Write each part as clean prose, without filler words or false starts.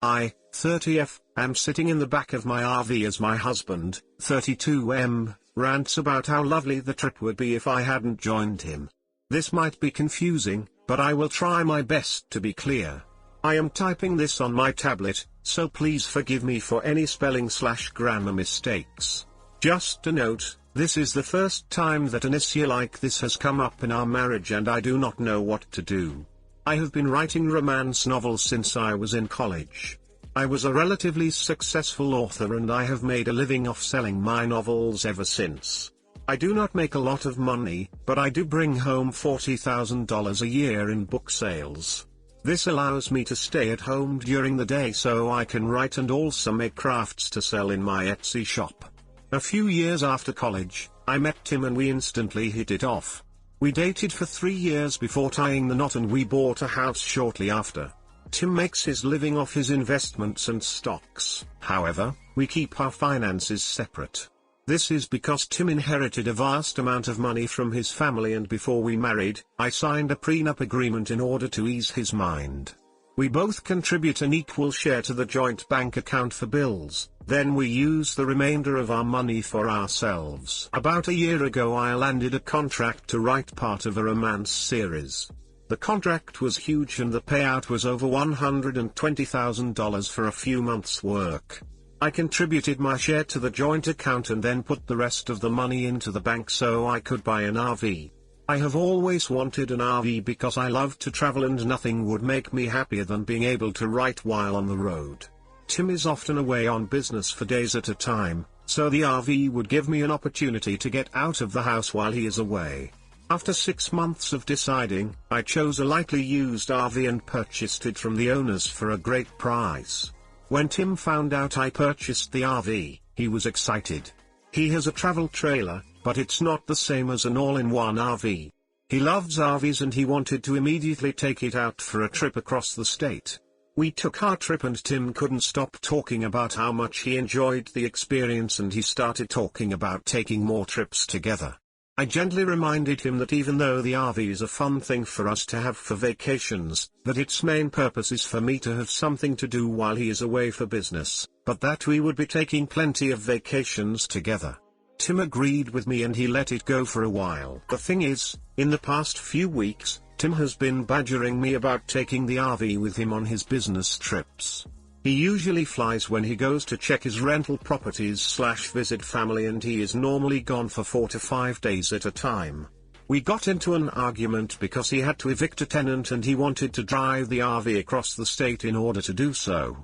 I, 30F, am sitting in the back of my RV as my husband, 32M, rants about how lovely the trip would be if I hadn't joined him. This might be confusing, but I will try my best to be clear. I am typing this on my tablet, so please forgive me for any spelling/grammar mistakes. Just a note, this is the first time that an issue like this has come up in our marriage and I do not know what to do. I have been writing romance novels since I was in college. I was a relatively successful author and I have made a living off selling my novels ever since. I do not make a lot of money, but I do bring home $40,000 a year in book sales. This allows me to stay at home during the day so I can write and also make crafts to sell in my Etsy shop. A few years after college, I met Tim and we instantly hit it off. We dated for 3 years before tying the knot and we bought a house shortly after. Tim makes his living off his investments and stocks. However, we keep our finances separate. This is because Tim inherited a vast amount of money from his family and before we married, I signed a prenup agreement in order to ease his mind. We both contribute an equal share to the joint bank account for bills, then we use the remainder of our money for ourselves. About a year ago I landed a contract to write part of a romance series. The contract was huge and the payout was over $120,000 for a few months' work. I contributed my share to the joint account and then put the rest of the money into the bank so I could buy an RV. I have always wanted an RV because I love to travel and nothing would make me happier than being able to write while on the road. Tim is often away on business for days at a time, so the RV would give me an opportunity to get out of the house while he is away. After 6 months of deciding, I chose a lightly used RV and purchased it from the owners for a great price. When Tim found out I purchased the RV, he was excited. He has a travel trailer, but it's not the same as an all-in-one RV. He loves RVs and he wanted to immediately take it out for a trip across the state. We took our trip and Tim couldn't stop talking about how much he enjoyed the experience and he started talking about taking more trips together. I gently reminded him that even though the RV is a fun thing for us to have for vacations, that its main purpose is for me to have something to do while he is away for business, but that we would be taking plenty of vacations together. Tim agreed with me and he let it go for a while. The thing is, in the past few weeks, Tim has been badgering me about taking the RV with him on his business trips. He usually flies when he goes to check his rental properties/visit family and he is normally gone for 4 to 5 days at a time. We got into an argument because he had to evict a tenant and he wanted to drive the RV across the state in order to do so.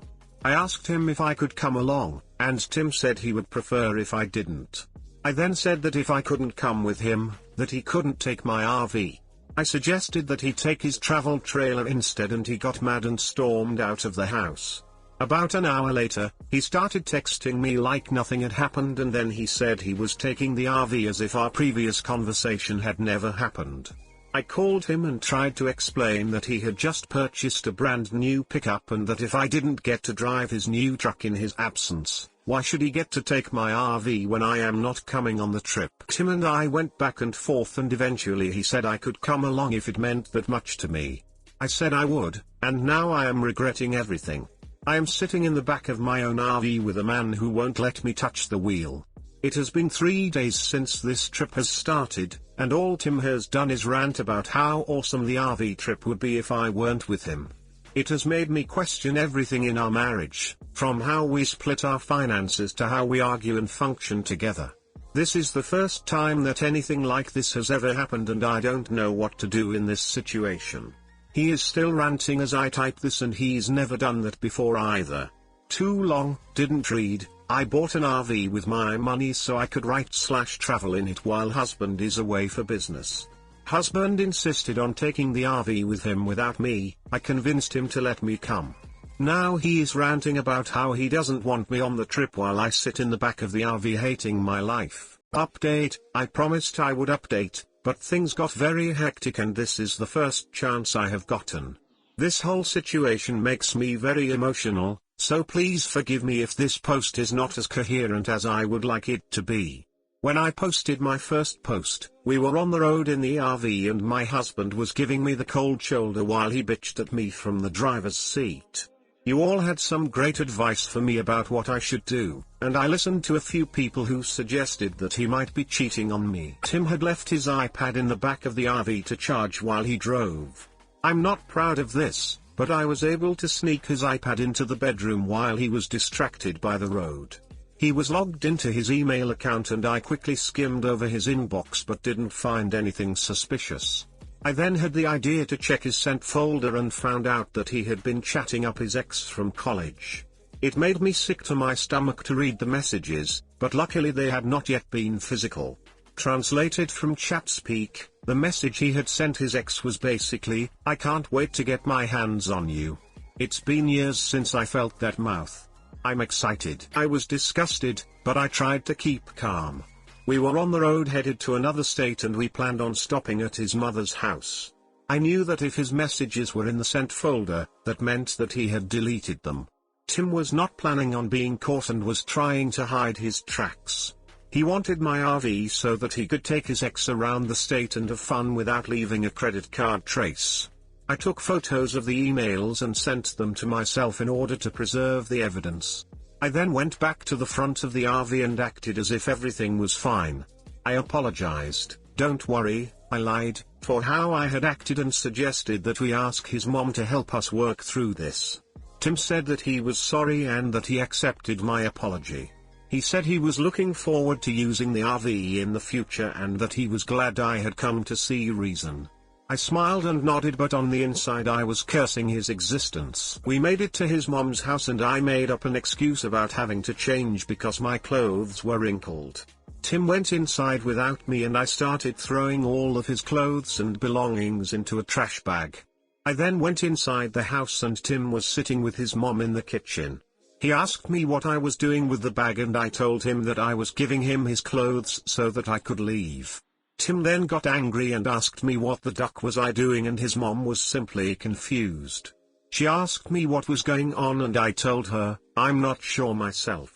I asked him if I could come along, and Tim said he would prefer if I didn't. I then said that if I couldn't come with him, that he couldn't take my RV. I suggested that he take his travel trailer instead and he got mad and stormed out of the house. About an hour later, he started texting me like nothing had happened and then he said he was taking the RV as if our previous conversation had never happened. I called him and tried to explain that he had just purchased a brand new pickup and that if I didn't get to drive his new truck in his absence, why should he get to take my RV when I am not coming on the trip? Tim and I went back and forth and eventually he said I could come along if it meant that much to me. I said I would, and now I am regretting everything. I am sitting in the back of my own RV with a man who won't let me touch the wheel. It has been 3 days since this trip has started, and all Tim has done is rant about how awesome the RV trip would be if I weren't with him. It has made me question everything in our marriage, from how we split our finances to how we argue and function together. This is the first time that anything like this has ever happened and I don't know what to do in this situation. He is still ranting as I type this and he's never done that before either. Too long, didn't read. I bought an RV with my money so I could write/travel in it while husband is away for business. Husband insisted on taking the RV with him without me. I convinced him to let me come. Now he is ranting about how he doesn't want me on the trip while I sit in the back of the RV hating my life. Update, I promised I would update, but things got very hectic and this is the first chance I have gotten. This whole situation makes me very emotional, so please forgive me if this post is not as coherent as I would like it to be. When I posted my first post, we were on the road in the RV and my husband was giving me the cold shoulder while he bitched at me from the driver's seat. You all had some great advice for me about what I should do, and I listened to a few people who suggested that he might be cheating on me. Tim had left his iPad in the back of the RV to charge while he drove. I'm not proud of this, but I was able to sneak his iPad into the bedroom while he was distracted by the road. He was logged into his email account and I quickly skimmed over his inbox but didn't find anything suspicious. I then had the idea to check his sent folder and found out that he had been chatting up his ex from college. It made me sick to my stomach to read the messages, but luckily they had not yet been physical. Translated from ChatSpeak, the message he had sent his ex was basically, "I can't wait to get my hands on you. It's been years since I felt that mouth. I'm excited." I was disgusted, but I tried to keep calm. We were on the road headed to another state and we planned on stopping at his mother's house. I knew that if his messages were in the sent folder, that meant that he had deleted them. Tim was not planning on being caught and was trying to hide his tracks. He wanted my RV so that he could take his ex around the state and have fun without leaving a credit card trace. I took photos of the emails and sent them to myself in order to preserve the evidence. I then went back to the front of the RV and acted as if everything was fine. I apologized. "Don't worry, I lied," for how I had acted and suggested that we ask his mom to help us work through this. Tim said that he was sorry and that he accepted my apology. He said he was looking forward to using the RV in the future and that he was glad I had come to see reason. I smiled and nodded, but on the inside I was cursing his existence. We made it to his mom's house and I made up an excuse about having to change because my clothes were wrinkled. Tim went inside without me and I started throwing all of his clothes and belongings into a trash bag. I then went inside the house and Tim was sitting with his mom in the kitchen. He asked me what I was doing with the bag and I told him that I was giving him his clothes so that I could leave. Tim then got angry and asked me what the duck was I doing, and his mom was simply confused. She asked me what was going on and I told her, "I'm not sure myself.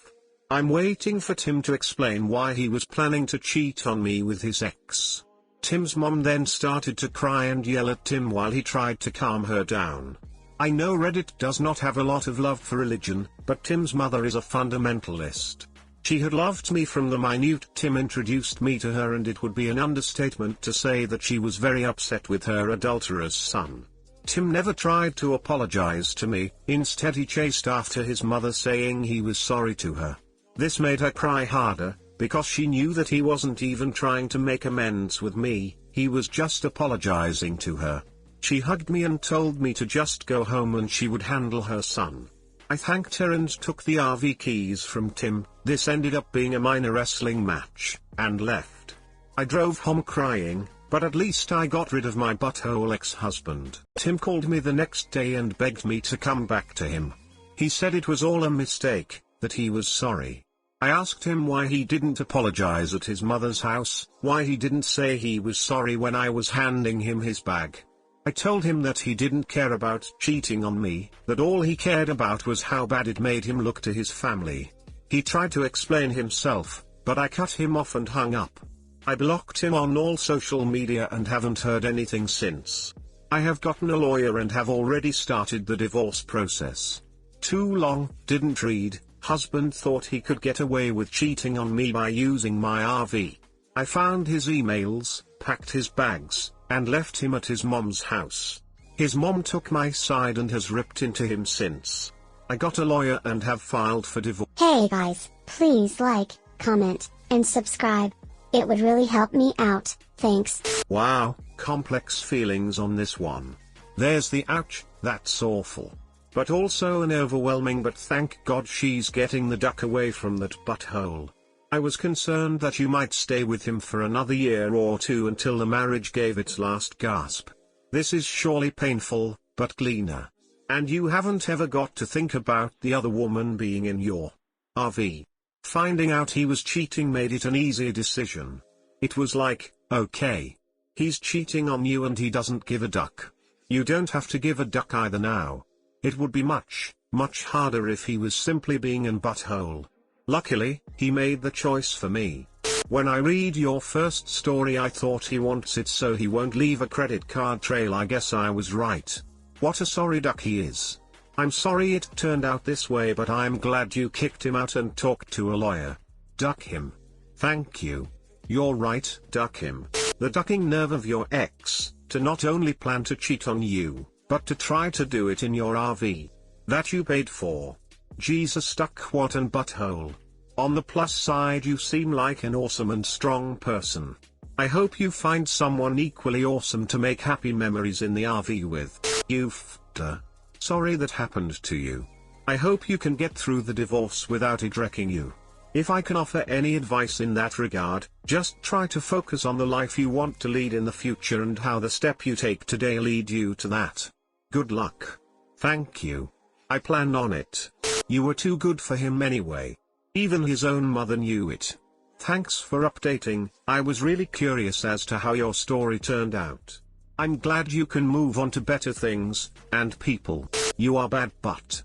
I'm waiting for Tim to explain why he was planning to cheat on me with his ex." Tim's mom then started to cry and yell at Tim while he tried to calm her down. I know Reddit does not have a lot of love for religion, but Tim's mother is a fundamentalist. She had loved me from the minute Tim introduced me to her, and it would be an understatement to say that she was very upset with her adulterous son. Tim never tried to apologize to me, instead he chased after his mother saying he was sorry to her. This made her cry harder, because she knew that he wasn't even trying to make amends with me, he was just apologizing to her. She hugged me and told me to just go home and she would handle her son. I thanked her and took the RV keys from Tim. This ended up being a minor wrestling match, and left. I drove home crying, but at least I got rid of my butthole ex-husband. Tim called me the next day and begged me to come back to him. He said it was all a mistake, that he was sorry. I asked him why he didn't apologize at his mother's house, why he didn't say he was sorry when I was handing him his bag. I told him that he didn't care about cheating on me, that all he cared about was how bad it made him look to his family. He tried to explain himself, but I cut him off and hung up. I blocked him on all social media and haven't heard anything since. I have gotten a lawyer and have already started the divorce process. Too long, didn't read, husband thought he could get away with cheating on me by using my RV. I found his emails, packed his bags, and left him at his mom's house. His mom took my side and has ripped into him since. I got a lawyer and have filed for divorce. Hey guys, please like, comment, and subscribe. It would really help me out, thanks. Wow, complex feelings on this one. There's the ouch, that's awful. But also an overwhelming but thank God she's getting the duck away from that butthole. I was concerned that you might stay with him for another year or two until the marriage gave its last gasp. This is surely painful, but cleaner. And you haven't ever got to think about the other woman being in your RV. Finding out he was cheating made it an easy decision. It was like, okay. He's cheating on you and he doesn't give a duck. You don't have to give a duck either now. It would be much, much harder if he was simply being an butthole. Luckily, he made the choice for me. When I read your first story I thought he wants it so he won't leave a credit card trail. I guess I was right. What a sorry duck he is. I'm sorry it turned out this way, but I'm glad you kicked him out and talked to a lawyer. Duck him. Thank you. You're right, duck him. The ducking nerve of your ex, to not only plan to cheat on you, but to try to do it in your RV. That you paid for. Jesus stuck what and butthole. On the plus side, you seem like an awesome and strong person. I hope you find someone equally awesome to make happy memories in the RV with. You f***er. Sorry that happened to you. I hope you can get through the divorce without it wrecking you. If I can offer any advice in that regard, just try to focus on the life you want to lead in the future and how the step you take today lead you to that. Good luck. Thank you. I plan on it. You were too good for him anyway. Even his own mother knew it. Thanks for updating. I was really curious as to how your story turned out. I'm glad you can move on to better things, and people. You are bad, but